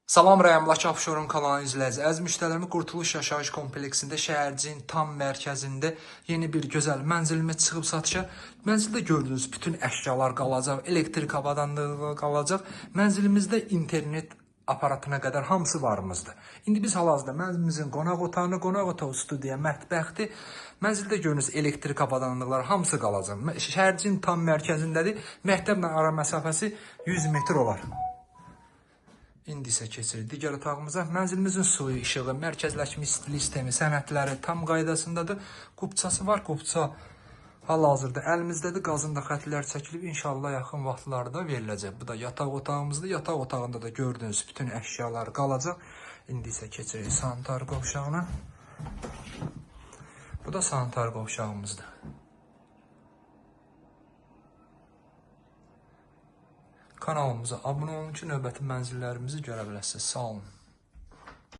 Salam rəyamlaki Abşeron kanalı izləyici. Əziz müştərilərimi Qurtuluş Yaşayış kompleksində şəhərciyin tam mərkəzində yeni bir gözəl mənzilimiz çıxıb satışa. Mənzildə gördüyünüz bütün əşyalar qalacaq, elektrik avadanlığı qalacaq. Mənzilimizdə internet aparatına qədər hamısı varımızdır. İndi biz hal-hazırda mənzilimizin qonaq otağını, qonaq otağı, studiya, mətbəxdir. Mənzildə gördüyünüz elektrik avadanlıqları hamısı qalacaq. Şəhərciyin tam mərkəzindədir. Məktəblə ara məsafəsi 100 metr olar. İndi isə keçirik digər otağımıza. Mənzilimizin suyu, işığı, mərkəzləşmiş stil sistemi, sənədləri tam qaydasındadır. Qubçası var, qubça hal-hazırda əlimizdədir. Qazında xətlər çəkilib, inşallah yaxın vaxtlarda veriləcək. Bu da yataq otağımızdır. Yataq otağında da gördüyünüz bütün əşyalar qalacaq. İndi isə keçirik sanitar qovşağına. Bu da sanitar qovşağımızdır. Kanalımıza abunə olun ki, növbəti mənzillərimizi görə biləsiniz. Sağ olun.